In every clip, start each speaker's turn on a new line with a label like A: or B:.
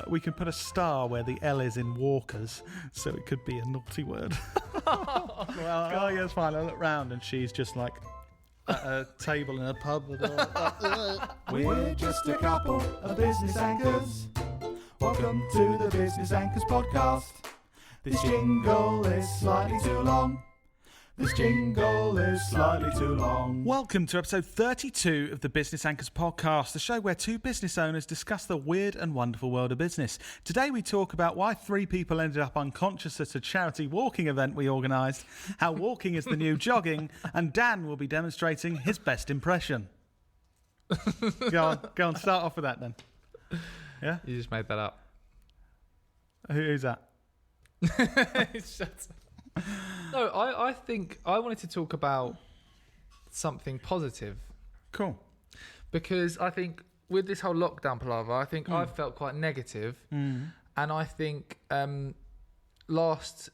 A: we can put a star where the L is in walkers, so it could be a naughty word. Oh, yeah, it's fine. I look round and she's just like at a table in a pub.
B: We're just a couple of business anchors. Welcome to the Business Anchors podcast. This jingle is slightly too long.
A: Welcome to episode 32 of the Business Anchors podcast, the show where two business owners discuss the weird and wonderful world of business. Today we talk about why 3 people ended up unconscious at a charity walking event we organised, how walking is the new jogging, and Dan will be demonstrating his best impression. Go on, start off with that then. Yeah?
C: You just made that up.
A: Who's that?
C: Shut up. No, I think I wanted to talk about something positive.
A: Cool.
C: Because I think with this whole lockdown palaver, I think I've felt quite negative. And I think last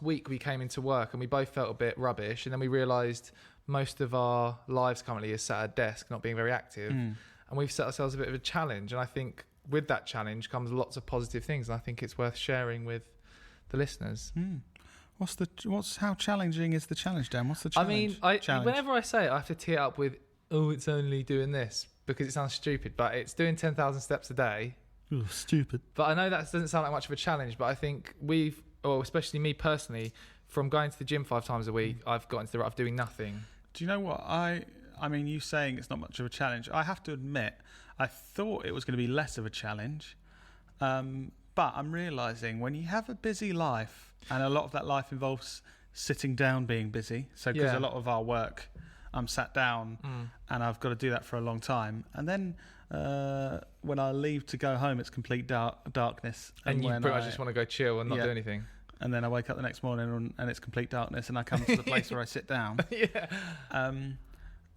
C: week we came into work and we both felt a bit rubbish, and then we realised most of our lives currently is sat at a desk, not being very active. And we've set ourselves a bit of a challenge, and I think with that challenge comes lots of positive things, and I think it's worth sharing with the listeners.
A: How challenging is the challenge, Dan? What's the challenge?
C: I mean, whenever I say it, I have to tee it up with, it's only doing this, because it sounds stupid, but it's doing 10,000 steps a day.
A: Oh, stupid.
C: But I know that doesn't sound like much of a challenge, but I think especially me personally, from going to the gym 5 times a week, I've got into the rut of doing nothing.
A: Do you know what? I mean, you saying it's not much of a challenge, I have to admit, I thought it was going to be less of a challenge. But I'm realising when you have a busy life, and a lot of that life involves sitting down being busy, so because a lot of our work, I'm sat down and I've got to do that for a long time. And then when I leave to go home, it's complete darkness.
C: And you pretty much just want to go chill and not do anything.
A: And then I wake up the next morning and it's complete darkness, and I come to the place where I sit down. I'm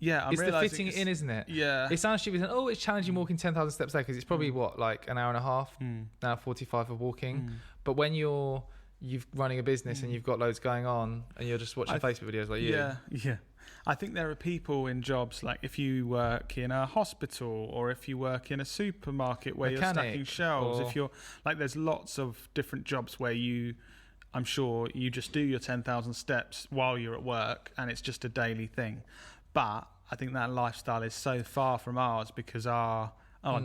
C: it's the fitting it in, isn't it?
A: Yeah.
C: It sounds stupid. It's challenging walking 10,000 steps a day, because it's probably like an hour and a half, an hour 45 of walking. But when you're running a business and you've got loads going on and you're just watching Facebook videos like you.
A: Yeah. I think there are people in jobs, like if you work in a hospital or if you work in a supermarket where you're stacking shelves, if you're like, there's lots of different jobs where I'm sure you just do your 10,000 steps while you're at work and it's just a daily thing. But I think that lifestyle is so far from ours because our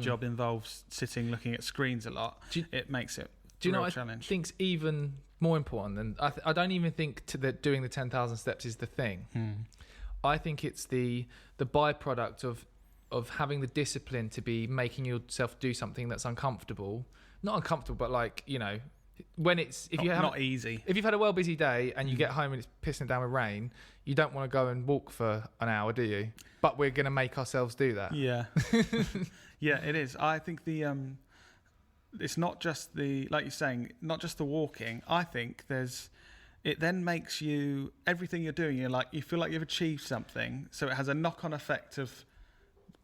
A: job involves sitting looking at screens a lot. It makes it
C: Do you know what
A: challenge.
C: I think's even more important than I don't even think that doing the 10,000 steps is the thing. I think it's the byproduct of having the discipline to be making yourself do something that's uncomfortable. Not uncomfortable, but like, when it's
A: not easy.
C: If you've had a well busy day and you get home and it's pissing down with rain, you don't want to go and walk for an hour, do you? But we're going to make ourselves do that.
A: Yeah. Yeah, it is. I think it's not just like you're saying, not just the walking. I think it then makes you, everything you're doing, you feel like you've achieved something. So it has a knock-on effect of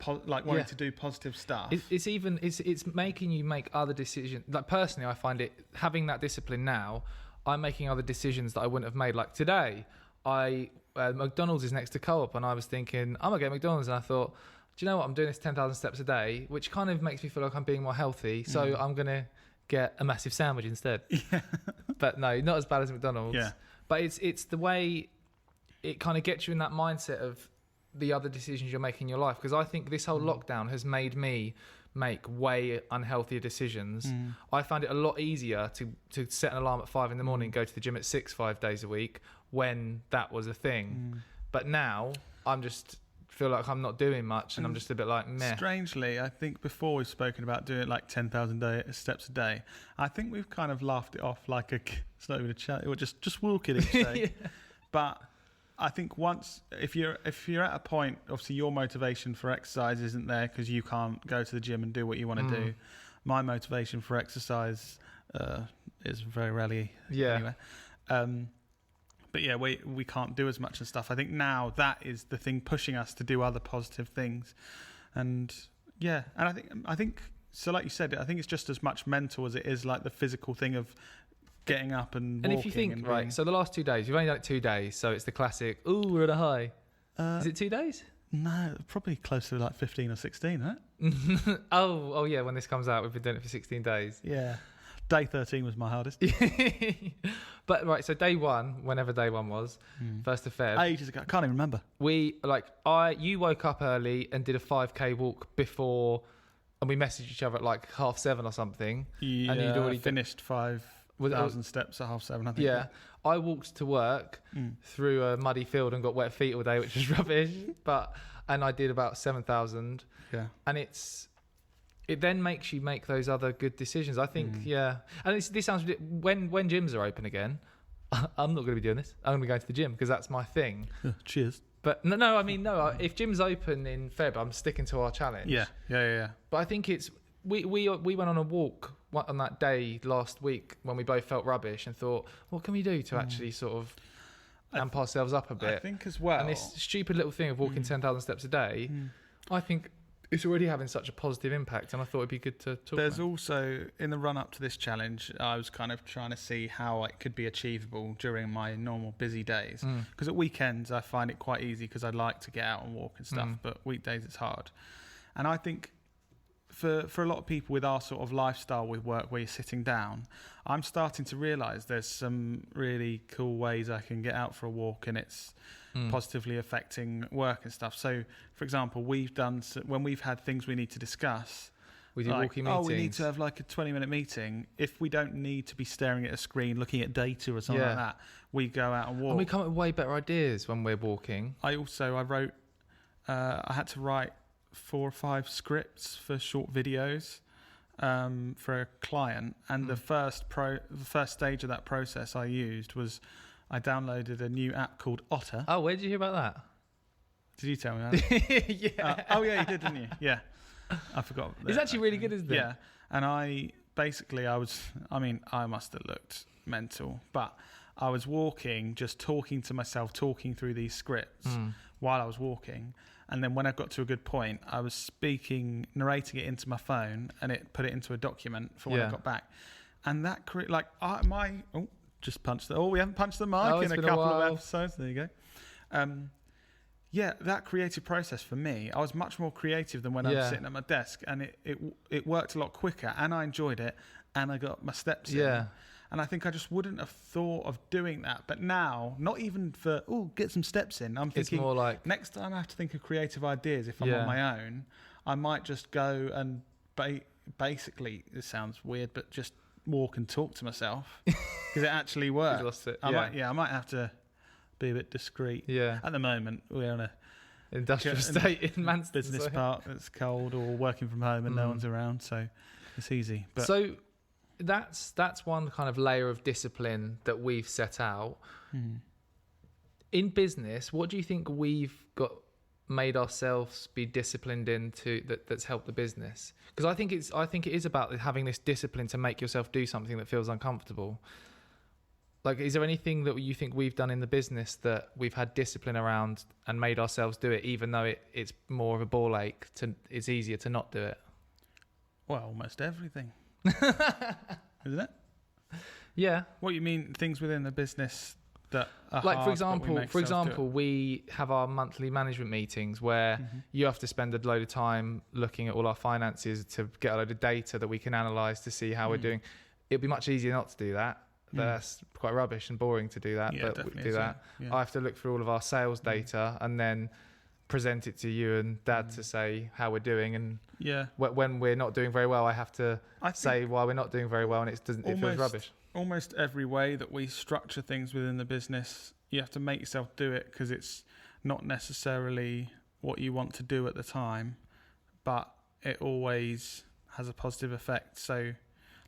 A: wanting to do positive stuff.
C: It's making you make other decisions. Like personally, I find it, having that discipline now, I'm making other decisions that I wouldn't have made. Like today, McDonald's is next to Co-op, and I was thinking, I'm going to get McDonald's, and I thought, do you know what? I'm doing this 10,000 steps a day, which kind of makes me feel like I'm being more healthy. So I'm going to get a massive sandwich instead. Yeah. But no, not as bad as McDonald's. Yeah. But it's the way it kind of gets you in that mindset of the other decisions you're making in your life. Because I think this whole lockdown has made me make way unhealthier decisions. I found it a lot easier to set an alarm at 5 a.m, go to the gym at 6 5 days a week when that was a thing. But now I'm just feel like I'm not doing much, and I'm just a bit like meh.
A: Strangely, I think before we've spoken about doing like 10,000 steps a day, I think we've kind of laughed it off like it's not even a challenge, or just walk it each day. But I think once, if you're at a point, obviously your motivation for exercise isn't there because you can't go to the gym and do what you want to do. My motivation for exercise is very rarely anywhere. But yeah, we can't do as much and stuff. I think now that is the thing pushing us to do other positive things, and I think so. Like you said, I think it's just as much mental as it is like the physical thing of getting up and walking.
C: And if you think, so the last 2 days, you've only done it 2 days, so it's the classic, we're at a high. Is it 2 days?
A: No, probably close to like 15 or 16, right?
C: Oh yeah, when this comes out, we've been doing it for 16 days.
A: Yeah. Day 13 was my hardest.
C: But right, so day one, whenever day one was, 1st of Feb.
A: Ages ago. I can't even remember.
C: You woke up early and did a 5k walk before, and we messaged each other at like 7:30 or something.
A: Yeah,
C: and you'd already
A: finished 5,000 steps at 7:30, I think.
C: Yeah. I walked to work through a muddy field and got wet feet all day, which was rubbish. And I did about 7,000.
A: Yeah.
C: And it then makes you make those other good decisions. I think, yeah. And this sounds when gyms are open again, I'm not going to be doing this. I'm going to be going to the gym because that's my thing.
A: Cheers.
C: But no. If gyms open in Feb, I'm sticking to our challenge.
A: Yeah.
C: But I think it's we went on a walk on that day last week when we both felt rubbish and thought, what can we do to actually sort of amp ourselves up a bit?
A: I think as well.
C: And this stupid little thing of walking 10,000 steps a day, I think it's already having such a positive impact, and I thought it'd be good to talk
A: There's
C: about.
A: also, in the run up to this challenge, I was kind of trying to see how it could be achievable during my normal busy days. Because at weekends, I find it quite easy because I like to get out and walk and stuff, but weekdays it's hard. And I think for a lot of people with our sort of lifestyle with work where you're sitting down, I'm starting to realise there's some really cool ways I can get out for a walk and it's positively affecting work and stuff. So, for example, when we've had things we need to discuss,
C: we do
A: like,
C: walking meetings.
A: we need to have like a 20-minute meeting. If we don't need to be staring at a screen looking at data or something like that, we go out and walk.
C: And we come up with way better ideas when we're walking.
A: I had to write 4 or 5 scripts for short videos for a client, and the first stage of that process I used was I downloaded a new app called Otter.
C: Oh, where did you hear about that?
A: Did you tell me that?
C: Yeah.
A: Oh yeah, you did, didn't you? Yeah, I forgot.
C: It's actually really good, isn't it?
A: Yeah, and I must have looked mental, but I was walking, just talking to myself, talking through these scripts while I was walking. And then when I got to a good point, I was narrating it into my phone, and it put it into a document for when I got back. And that just punched the. Oh, we haven't punched the mic in a couple of episodes. There you go. That creative process for me, I was much more creative than when I was sitting at my desk, and it worked a lot quicker, and I enjoyed it, and I got my steps in. And I think I just wouldn't have thought of doing that. But now, not even for, get some steps in. I'm thinking,
C: it's more like,
A: next time I have to think of creative ideas if I'm on my own, I might just go and basically, this sounds weird, but just walk and talk to myself. Because it actually works.
C: Lost it.
A: I might have to be a bit discreet.
C: Yeah.
A: At the moment, we're on a
C: industrial state in Manston.
A: Business park that's cold, or working from home and no one's around, so it's easy. But
C: so that's one kind of layer of discipline that we've set out. In business, what do you think we've got made ourselves be disciplined into that's helped the business? Because I think it is about having this discipline to make yourself do something that feels uncomfortable. Like, is there anything that you think we've done in the business that we've had discipline around and made ourselves do it, even though it's more of a ball ache, it's easier to not do it?
A: Well, almost everything. Isn't it?
C: Yeah.
A: What you mean, things within the business that are
C: like
A: hard,
C: for example, we have our monthly management meetings where you have to spend a load of time looking at all our finances to get a load of data that we can analyse to see how we're doing. It'd be much easier not to do that. That's quite rubbish and boring to do that, but we do that. I have to look through all of our sales data and then present it to you and Dad to say how we're doing, and when we're not doing very well, I have to say why we're not doing very well, and it feels rubbish.
A: Almost every way that we structure things within the business, you have to make yourself do it because it's not necessarily what you want to do at the time, but it always has a positive effect. So,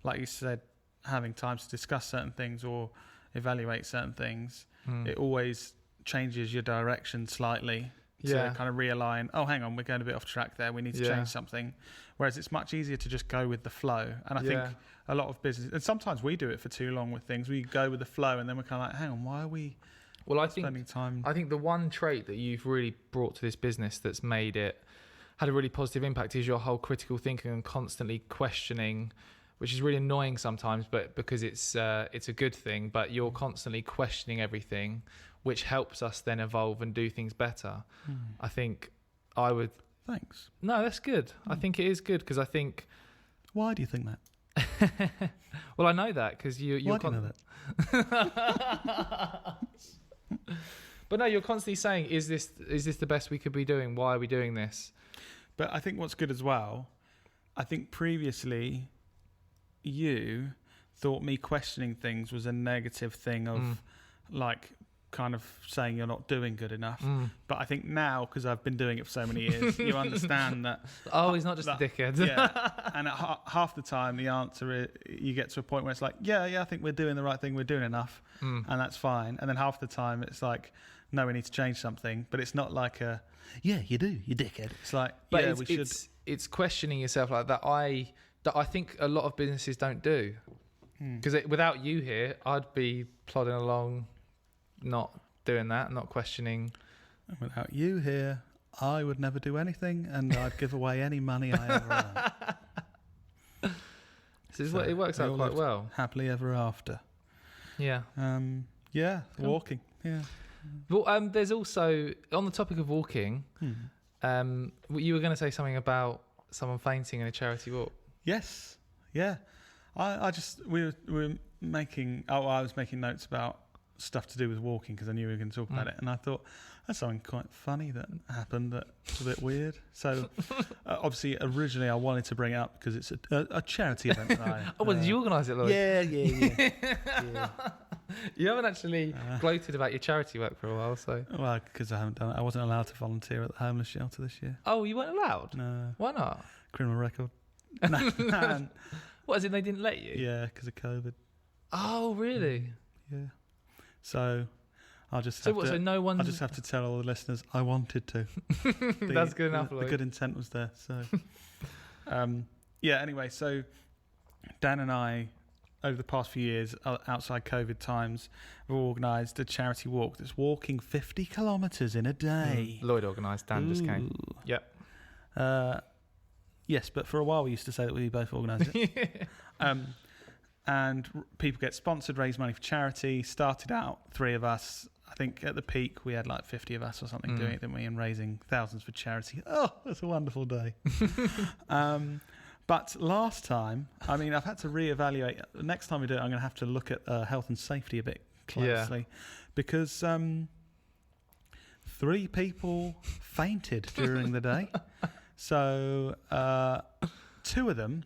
A: like you said, having time to discuss certain things or evaluate certain things, it always changes your direction slightly to kind of realign. Oh, hang on, we're going a bit off track there. We need to change something. Whereas it's much easier to just go with the flow. And I think a lot of business, and sometimes we do it for too long with things. We go with the flow, and then we're kind of like, hang on, why are we spending time?
C: I think the one trait that you've really brought to this business that's had a really positive impact is your whole critical thinking and constantly questioning, which is really annoying sometimes, but because it's a good thing. But you're constantly questioning everything, which helps us then evolve and do things better. I think I would.
A: Thanks.
C: No, that's good. I think it is good because I think.
A: Why do you think that?
C: Well, I know that because you're.
A: Why do you know that?
C: But no, you're constantly saying, "Is this the best we could be doing? Why are we doing this?"
A: But I think what's good as well, I think previously you thought me questioning things was a negative thing of like kind of saying you're not doing good enough. But I think now, because I've been doing it for so many years, you understand that.
C: Oh, he's not just a dickhead.
A: Yeah. And half the time the answer is you get to a point where it's like, yeah, I think we're doing the right thing. We're doing enough. And that's fine. And then half the time it's like, no, we need to change something. But it's not like a, yeah, you do, you dickhead. It's like,
C: but
A: yeah, we should.
C: It's questioning yourself like that. I think a lot of businesses don't do. Because without you here, I'd be plodding along, not doing that, not questioning.
A: And without you here, I would never do anything, and I'd give away any money I ever earn.
C: So it works out quite well.
A: Happily ever after.
C: Yeah.
A: Yeah.
C: Cool.
A: Walking. Yeah.
C: Well, there's also, on the topic of walking, you were going to say something about someone fainting in a charity walk.
A: Yes. Yeah. I was making notes about stuff to do with walking because I knew we were going to talk about it, and I thought that's something quite funny that happened that's a bit weird. So obviously originally I wanted to bring it up because it's a charity event that I
C: did you organise it, Lloyd?
A: Yeah.
C: You haven't actually gloated about your charity work for a while, so.
A: Well, because I haven't done it. I wasn't allowed to volunteer at the homeless shelter this year.
C: Oh, you weren't allowed?
A: No.
C: Why not?
A: Criminal record. No.
C: What, as in they didn't let you?
A: Yeah, because of COVID.
C: Oh, really?
A: Yeah. So I'll just
C: so no one's...
A: I'll just have to tell all the listeners I wanted to.
C: That's good enough, Lloyd.
A: The good intent was there. So yeah, anyway, so Dan and I, over the past few years, outside COVID times, have organised a charity walk that's walking 50 kilometres in a day.
C: Lloyd organised, Dan just came. Yep.
A: Yes, but for a while we used to say that we both organised it. And people get sponsored, raise money for charity. Started out 3 of us. I think at the peak we had like 50 of us or something doing it, didn't we? And raising thousands for charity. Oh, it's a wonderful day. But last time, I mean, I've had to reevaluate. Next time we do it, I'm going to have to look at health and safety a bit closely, because 3 people fainted during the day. So 2 of them,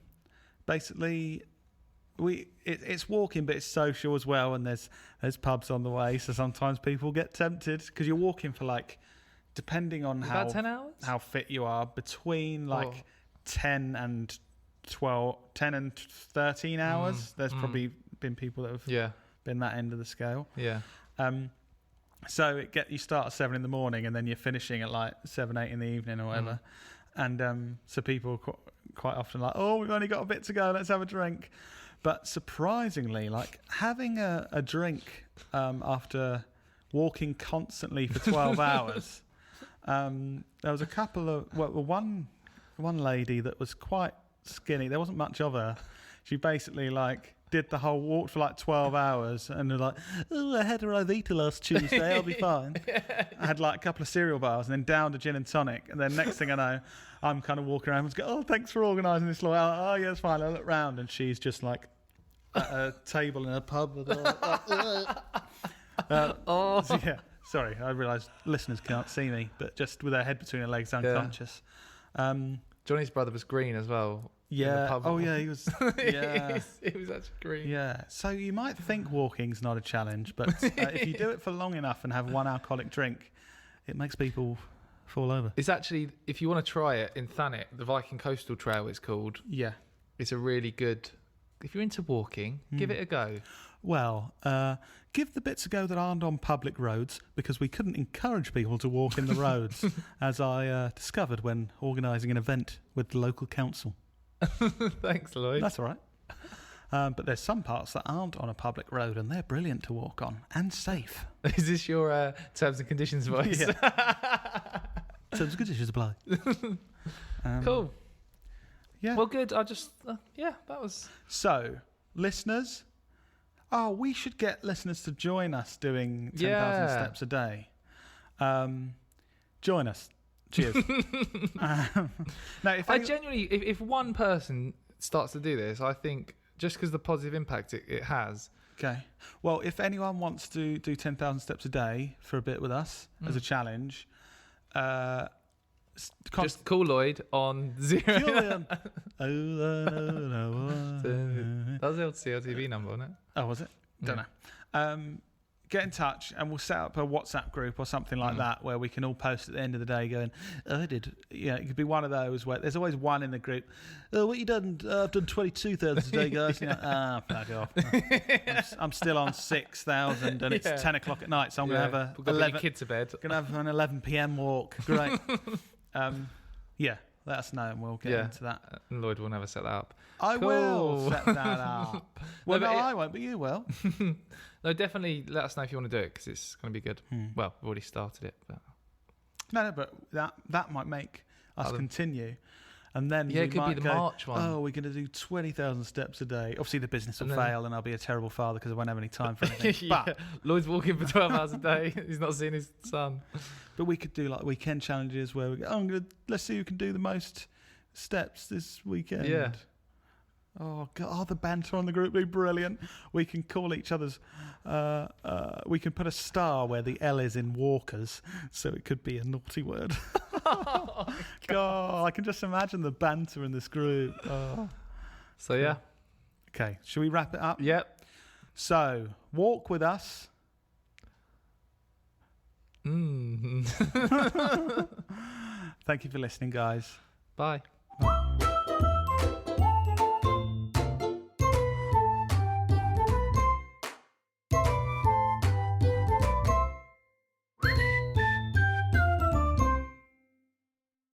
A: basically, it's walking, but it's social as well, and there's pubs on the way. So sometimes people get tempted because you're walking for like, depending on
C: about 10 hours,
A: how fit you are, between like 10 and 13 hours. There's probably been people that have been that end of the scale. Yeah. So you start at 7 in the morning and then you're finishing at like 7, 8 in the evening or whatever. And so people quite often like, oh, we've only got a bit to go, let's have a drink. But surprisingly, like having a drink after walking constantly for 12 hours, there was a couple of, one lady that was quite skinny. There wasn't much of her. She basically like did the whole walk for like 12 hours and was like, oh, I had a Rosita last Tuesday, I'll be fine. I had like a couple of cereal bars and then downed a gin and tonic. And then next thing I know, I'm kind of walking around and go, oh, thanks for organising this. Oh, yeah, it's fine. I look round and she's just like at a table in a pub. So yeah, sorry, I realised listeners can't see me, but just with her head between her legs, unconscious.
C: Johnny's brother was green as well.
A: Yeah. Oh, yeah. He was. Yeah.
C: He was actually green.
A: Yeah. So you might think walking's not a challenge, but if you do it for long enough and have one alcoholic drink, it makes people fall over.
C: It's actually, if you want to try it in Thanet, the Viking Coastal Trail, it's called.
A: Yeah.
C: It's a really good. If you're into walking, give it a go.
A: Well, give the bits a go that aren't on public roads, because we couldn't encourage people to walk in the roads, as I discovered when organising an event with the local council.
C: Thanks, Lloyd.
A: That's all right. But there's some parts that aren't on a public road, and they're brilliant to walk on and safe.
C: Is this your terms and conditions voice?
A: Yeah. Terms and conditions apply.
C: Cool.
A: Yeah.
C: Well, good. I just, that was...
A: So, listeners, we should get listeners to join us doing 10,000 steps a day. Join us. Cheers. No,
C: I genuinely, if one person starts to do this, I think just because the positive impact it has.
A: Okay. Well, if anyone wants to do 10,000 steps a day for a bit with us as a challenge,
C: just call Lloyd on 0.
A: Julian.
C: That was the old CLTV number, wasn't it?
A: Oh, was it? Don't know. Get in touch and we'll set up a WhatsApp group or something like that where we can all post at the end of the day going, I did. Yeah, it could be one of those where there's always one in the group. Oh, what you done? I've done 22,000 today, guys. Fuck off. I'm still on 6,000 and it's 10 o'clock at night, so I'm going to have
C: we've got 11 kids to bed.
A: Going to have an 11 p.m. walk. Great. Let us know and we'll get into that.
C: Lloyd will never set that up.
A: I will set that up. Well, no, I won't, but you will.
C: No, definitely let us know if you want to do it because it's going to be good. Well, we've already started it. But
A: No, but that might make us continue. And then
C: it could be the March one.
A: Oh, we're going to do 20,000 steps a day. Obviously, the business will fail and I'll be a terrible father because I won't have any time for anything. But
C: Lloyd's walking for 12 hours a day. He's not seeing his son.
A: But we could do like weekend challenges where we go, let's see who can do the most steps this weekend.
C: Yeah.
A: Oh, God, the banter on the group would be brilliant. We can call each other's... we can put a star where the L is in walkers, so it could be a naughty word.
C: Oh,
A: God, I can just imagine the banter in this group. Oh.
C: So, yeah.
A: Okay, shall we wrap it up?
C: Yep.
A: So, walk with us.
C: Thank
A: Thank you for listening, guys.
C: Bye.